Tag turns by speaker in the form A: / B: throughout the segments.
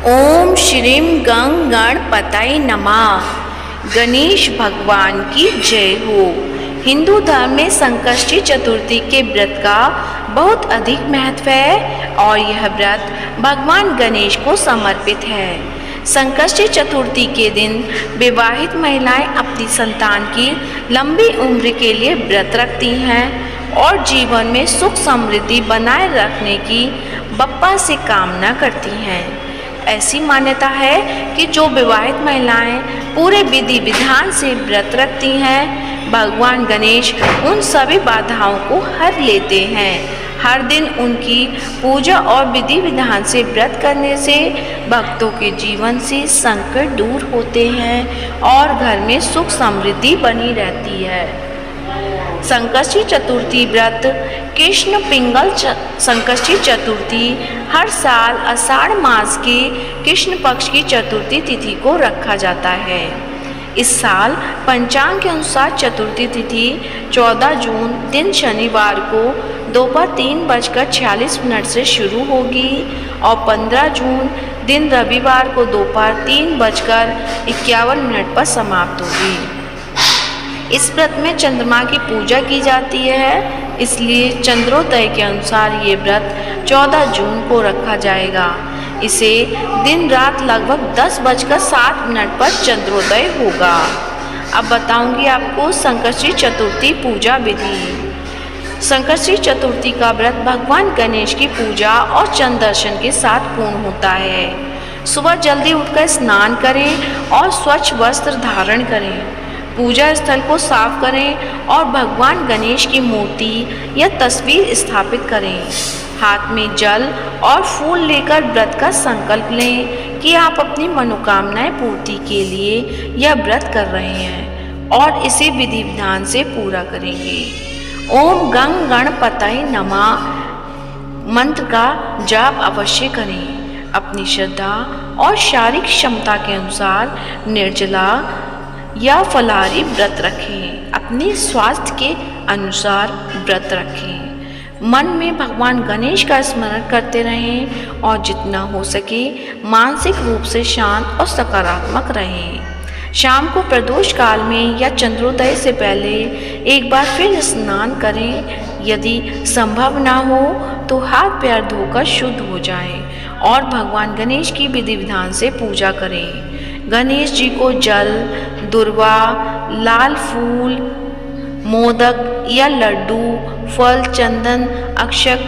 A: ओम श्रीम गंग गणपतये नमः। गणेश भगवान की जय हो। हिंदू धर्म में संकष्टी चतुर्थी के व्रत का बहुत अधिक महत्व है और यह व्रत भगवान गणेश को समर्पित है। संकष्टी चतुर्थी के दिन विवाहित महिलाएं अपनी संतान की लंबी उम्र के लिए व्रत रखती हैं और जीवन में सुख समृद्धि बनाए रखने की बप्पा से कामना करती हैं। ऐसी मान्यता है कि जो विवाहित महिलाएं पूरे विधि विधान से व्रत रखती हैं, भगवान गणेश उन सभी बाधाओं को हर लेते हैं। हर दिन उनकी पूजा और विधि विधान से व्रत करने से भक्तों के जीवन से संकट दूर होते हैं और घर में सुख समृद्धि बनी रहती है। संकष्टी चतुर्थी व्रत कृष्ण पिंगल संकष्टी चतुर्थी हर साल आषाढ़ मास के कृष्ण पक्ष की चतुर्थी तिथि को रखा जाता है। इस साल पंचांग के अनुसार चतुर्थी तिथि 14 जून दिन शनिवार को दोपहर 3:46 से शुरू होगी और 15 जून दिन रविवार को दोपहर 3:51 पर समाप्त होगी। इस व्रत में चंद्रमा की पूजा की जाती है, इसलिए चंद्रोदय के अनुसार ये व्रत 14 जून को रखा जाएगा। इसे दिन रात लगभग 10:07 पर चंद्रोदय होगा। अब बताऊंगी आपको संकष्टी चतुर्थी पूजा विधि। संकष्टी चतुर्थी का व्रत भगवान गणेश की पूजा और चंद्र दर्शन के साथ पूर्ण होता है। सुबह जल्दी उठकर स्नान करें और स्वच्छ वस्त्र धारण करें। पूजा स्थल को साफ करें और भगवान गणेश की मूर्ति या तस्वीर स्थापित करें। हाथ में जल और फूल लेकर व्रत का संकल्प लें कि आप अपनी मनोकामनाएं पूर्ति के लिए यह व्रत कर रहे हैं और इसे विधि विधान से पूरा करेंगे। ओम गंग गणपतये नमः मंत्र का जाप अवश्य करें। अपनी श्रद्धा और शारीरिक क्षमता के अनुसार निर्जला या फलाहारी व्रत रखें। अपने स्वास्थ्य के अनुसार व्रत रखें। मन में भगवान गणेश का स्मरण करते रहें और जितना हो सके मानसिक रूप से शांत और सकारात्मक रहें। शाम को प्रदोष काल में या चंद्रोदय से पहले एक बार फिर स्नान करें। यदि संभव ना हो तो हाथ पैर धोकर शुद्ध हो जाएं और भगवान गणेश की विधि विधान से पूजा करें। गणेश जी को जल, दुर्वा, लाल फूल, मोदक या लड्डू, फल, चंदन, अक्षत,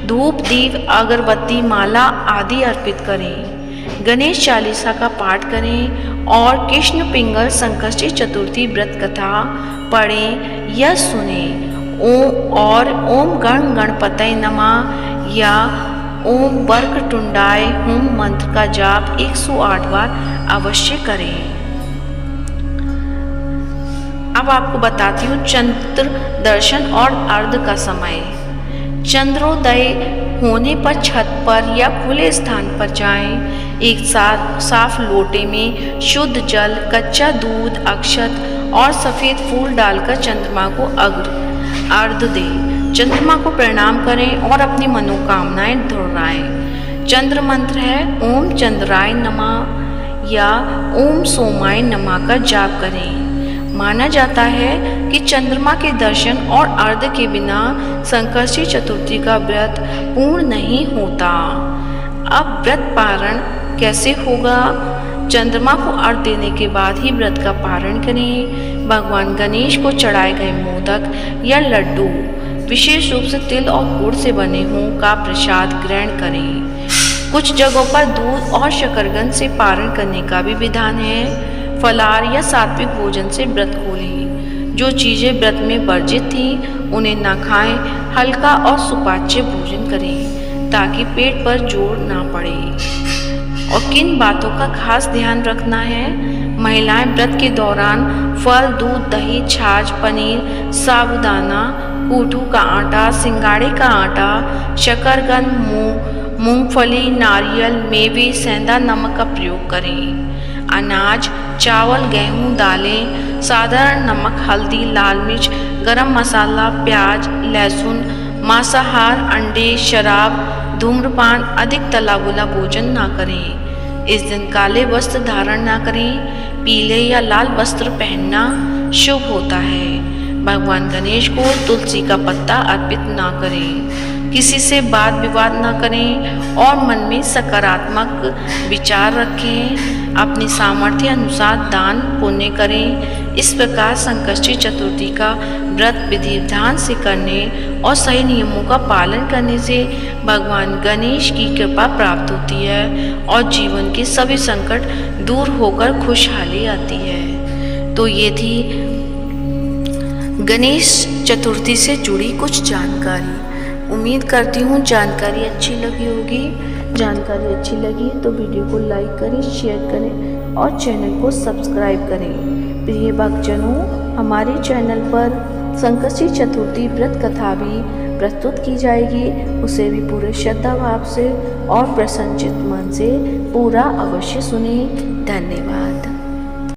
A: धूप, दीप, अगरबत्ती, माला आदि अर्पित करें। गणेश चालीसा का पाठ करें और कृष्ण पिंगल संकष्टी चतुर्थी व्रत कथा पढ़ें या सुने। ओम गण गणपतये नमः या ओम वक्रतुंडाय हुम मंत्र का जाप 108 बार अवश्य करें। अब आपको बताती हूँ चंद्र दर्शन और अर्घ का समय। चंद्रोदय होने पर छत पर या खुले स्थान पर जाएं। एक साथ साफ लोटे में शुद्ध जल, कच्चा दूध, अक्षत और सफ़ेद फूल डालकर चंद्रमा को अर्घ दें। चंद्रमा को प्रणाम करें और अपनी मनोकामनाएं दोहराएं। चंद्र मंत्र है ओम चंद्राय नमः या ओम सोमाय नमः का जाप करें। माना जाता है कि चंद्रमा के दर्शन और अर्घ के बिना संकष्टी चतुर्थी का व्रत पूर्ण नहीं होता। अब व्रत पारण कैसे होगा? चंद्रमा को अर्घ देने के बाद ही व्रत का पारण करें। भगवान गणेश को चढ़ाए गए मोदक या लड्डू, विशेष रूप से तिल और गुड़ से बने हों का प्रसाद ग्रहण करें। कुछ जगहों पर दूध और शकरकंद से पारण करने का भी विधान है। फलाहार या सात्विक भोजन से व्रत खोलें। जो चीज़ें व्रत में वर्जित थीं उन्हें न खाएं। हल्का और सुपाच्य भोजन करें ताकि पेट पर जोर ना पड़े। और किन बातों का खास ध्यान रखना है? महिलाएं व्रत के दौरान फल, दूध, दही, छाछ, पनीर, साबूदाना, कूटू का आटा, सिंगाड़े का आटा, शकरकंद, मूंगफली, नारियल, मेवे, सेंधा नमक का प्रयोग करें। अनाज, चावल, गेहूं, दालें, साधारण नमक, हल्दी, लाल मिर्च, गरम मसाला, प्याज, लहसुन, मांसाहार, अंडे, शराब, धूम्रपान, अधिक तला भुना भोजन ना करें। इस दिन काले वस्त्र धारण ना करें, पीले या लाल वस्त्र पहनना शुभ होता है। भगवान गणेश को तुलसी का पत्ता अर्पित ना करें, किसी से वाद विवाद ना करें और मन में सकारात्मक विचार रखें। अपनी सामर्थ्य अनुसार दान पुण्य करें। इस प्रकार संकष्टी चतुर्थी का व्रत विधि विधान से करने और सही नियमों का पालन करने से भगवान गणेश की कृपा प्राप्त होती है और जीवन के सभी संकट दूर होकर खुशहाली आती है। तो ये थी गणेश चतुर्थी से जुड़ी कुछ जानकारी। उम्मीद करती हूँ जानकारी अच्छी लगी होगी। जानकारी अच्छी लगी तो वीडियो को लाइक करें, शेयर करें और चैनल को सब्सक्राइब करें। प्रिय भक्तजनों, हमारे चैनल पर संकष्टी चतुर्थी व्रत कथा भी प्रस्तुत की जाएगी। उसे भी पूरे श्रद्धा भाव से और प्रसन्नचित मन से पूरा अवश्य सुनें। धन्यवाद।